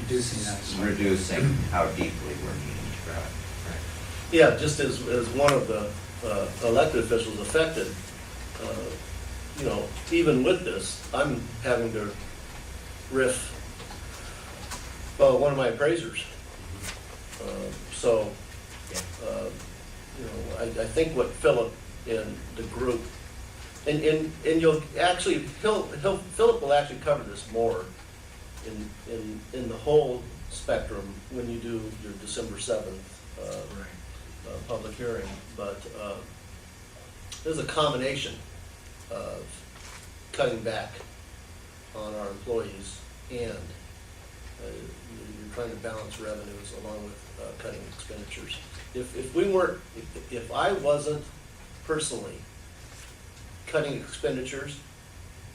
reducing that. reducing how deeply we're needing to cut. Yeah, just as one of the elected officials affected, you know, even with this, I'm having to riff one of my appraisers. So, you know, I think what Philip and the group, and you'll actually, Philip will actually cover this more in the whole spectrum when you do your December 7th public hearing, but there's a combination of cutting back on our employees and you're trying to balance revenues along with cutting expenditures. If I wasn't personally cutting expenditures,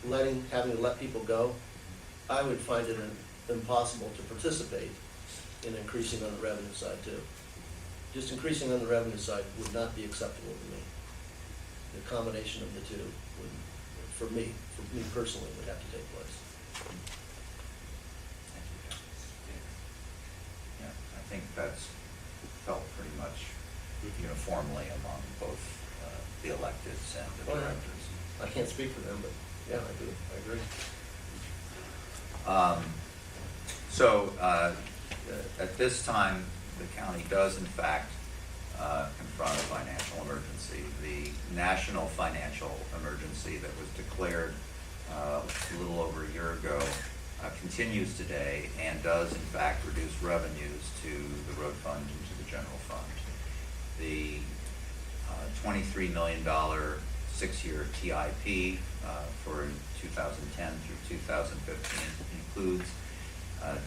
having to let people go, I would find it impossible to participate in increasing on the revenue side too. Just increasing on the revenue side would not be acceptable to me. The combination of the two would, for me personally, would have to take place. Yeah, I think that's felt pretty much uniformly among both the electeds and the directors. I can't speak for them, but yeah, I do. I agree. So at this time, the county does in fact confront a financial emergency. The national financial emergency that was declared a little over a year ago continues today and does in fact reduce revenues to the road fund and to the general fund. The $23 million 6-year TIP for 2010 through 2015 includes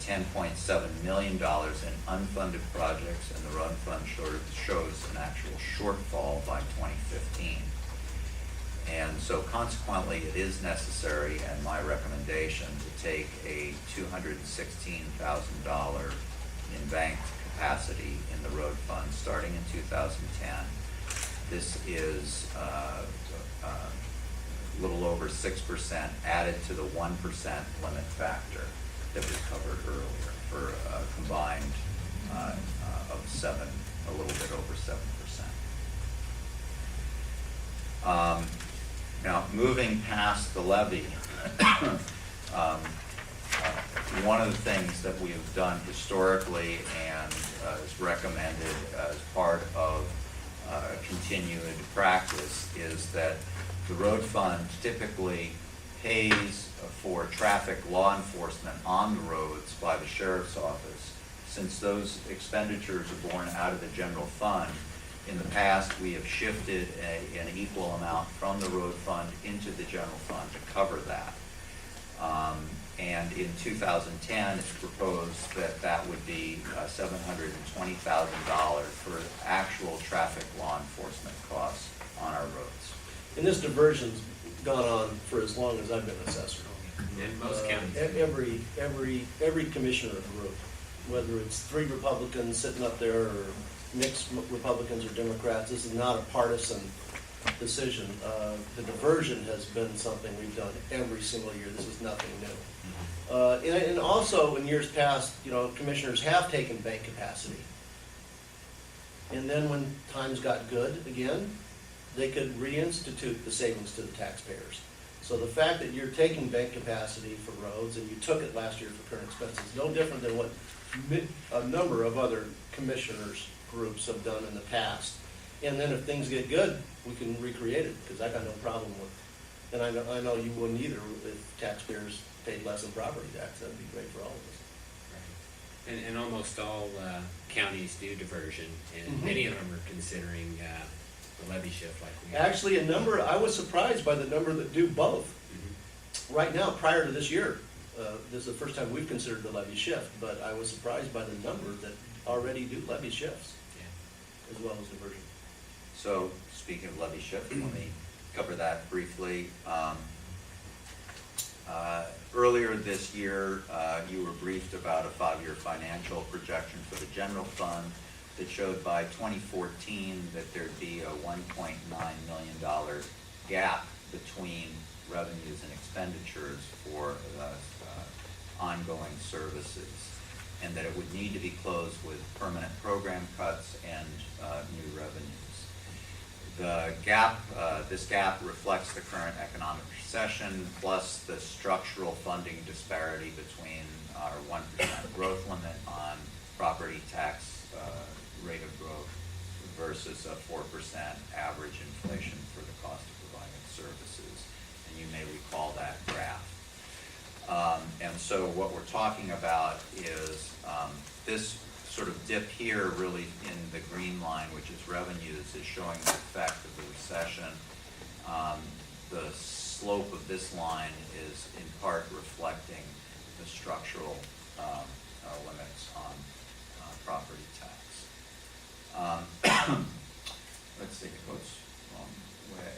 $10.7 million in unfunded projects, and the road fund shows an actual shortfall by 2015. And so consequently, it is necessary, and my recommendation, to take a $216,000 in banked capacity in the road fund starting in 2010. This is a little over 6% added to the 1% limit factor that was covered earlier for a combined of a little bit over 7%. Now, moving past the levy, one of the things that we have done historically and is recommended as part of continued practice is that the road fund typically pays for traffic law enforcement on the roads by the sheriff's office. Since those expenditures are borne out of the general fund, in the past we have shifted an equal amount from the road fund into the general fund to cover that. And in 2010, it's proposed that that would be $720,000 for actual traffic law enforcement costs on our roads. And this diversion's gone on for as long as I've been assessor. In most counties. Every commissioner group, whether it's 3 Republicans sitting up there or mixed Republicans or Democrats, this is not a partisan decision. The diversion has been something we've done every single year. This is nothing new. And also in years past, commissioners have taken bank capacity. And then when times got good again, they could reinstitute the savings to the taxpayers. So the fact that you're taking bank capacity for roads, and you took it last year for current expenses, is no different than what a number of other commissioners groups have done in the past. And then if things get good, we can recreate it, because I got no problem with, and I know you wouldn't either if taxpayers paid less in property tax. That'd be great for all of us. Right. And almost all counties do diversion, and many of them are considering the levy shift like we Actually, I was surprised by the number that do both. Right now, prior to this year, this is the first time we've considered the levy shift, but I was surprised by the number that already do levy shifts, as well as diversion. So, speaking of levy shift, let me cover that briefly. Earlier this year, you were briefed about a 5-year financial projection for the general fund that showed by 2014 that there'd be a $1.9 million gap between revenues and expenditures for ongoing services. and that it would need to be closed with permanent program cuts and new revenues. The gap, this gap reflects the current economic recession plus the structural funding disparity between our 1% growth limit on property tax rate of growth versus a 4% average inflation for the cost of providing services. And you may recall that graph. And so what we're talking about is this sort of dip here really in the green line, which is revenues, is showing the effect of the recession. The slope of this line is in part reflecting the structural limits on property tax. Let's see, it goes the wrong way.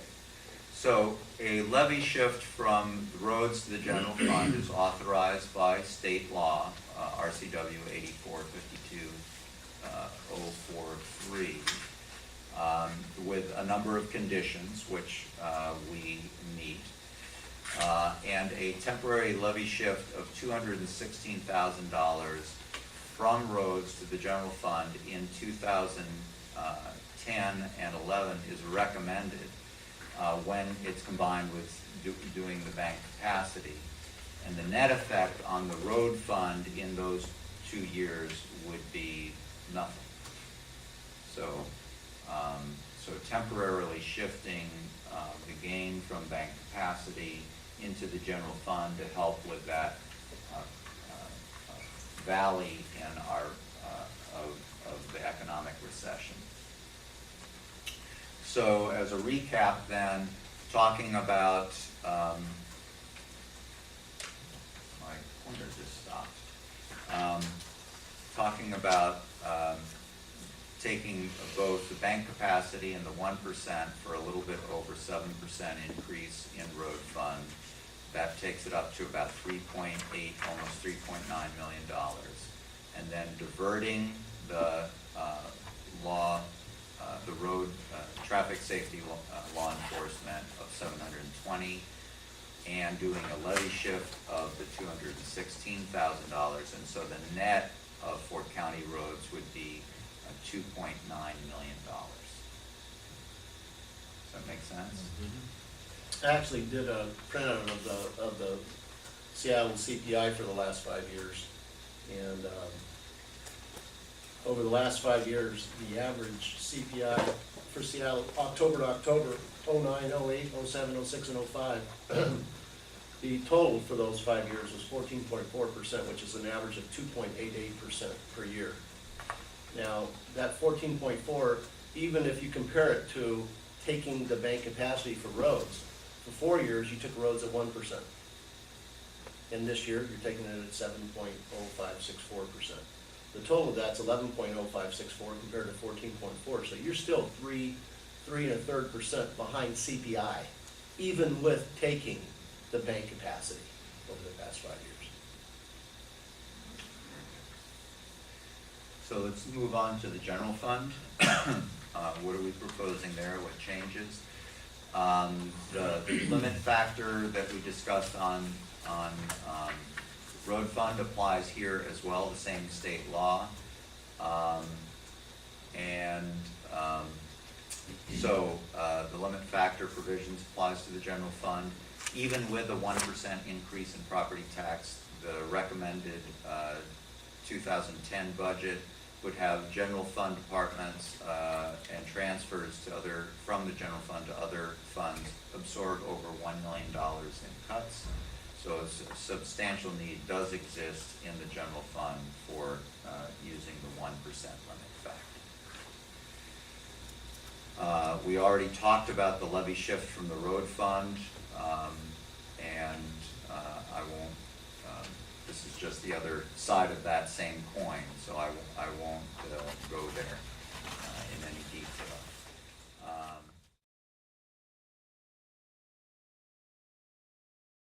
So a levy shift from the roads to the general fund is authorized by state law, RCW 8452-043, with a number of conditions which we meet. And a temporary levy shift of $216,000 from roads to the general fund in 2010 and 11 is recommended when it's combined with doing the bank capacity. And the net effect on the road fund in those 2 years would be nothing. So, so temporarily shifting the gain from bank capacity into the general fund to help with that valley in our of the economic recession. So as a recap then, talking about, my pointer just stopped. Talking about taking both the bank capacity and the 1% for a little bit over 7% increase in road fund. That takes it up to about 3.8, almost $3.9 million. And then diverting the the road traffic safety law enforcement of 720, and doing a levy shift of the $216,000. And so the net of Fort County roads would be $2.9 million. Does that make sense? I actually did a printout of the Seattle CPI for the last 5 years. And over the last 5 years, the average CPI for Seattle, October to October, 09, 08, 07, 06, and 05, the total for those 5 years was 14.4%, which is an average of 2.88% per year. Now, that 14.4, even if you compare it to taking the bank capacity for roads, for 4 years, you took roads at 1%. And this year, you're taking it at 7.0564%. The total of that's 11.0564 compared to 14.4. So you're still 3 1/3% behind CPI, even with taking the bank capacity over the past 5 years. So let's move on to the general fund. What are we proposing there? What changes? The limit factor that we discussed on road fund applies here as well, the same state law. So the limit factor provisions applies to the general fund. Even with a 1% increase in property tax, the recommended 2010 budget would have general fund departments and transfers to from the general fund to other funds absorb over $1 million in cuts. So a substantial need does exist in the general fund for using the 1% limit factor. We already talked about the levy shift from the road fund, and I won't, this is just the other side of that same coin, so I won't go there in any detail.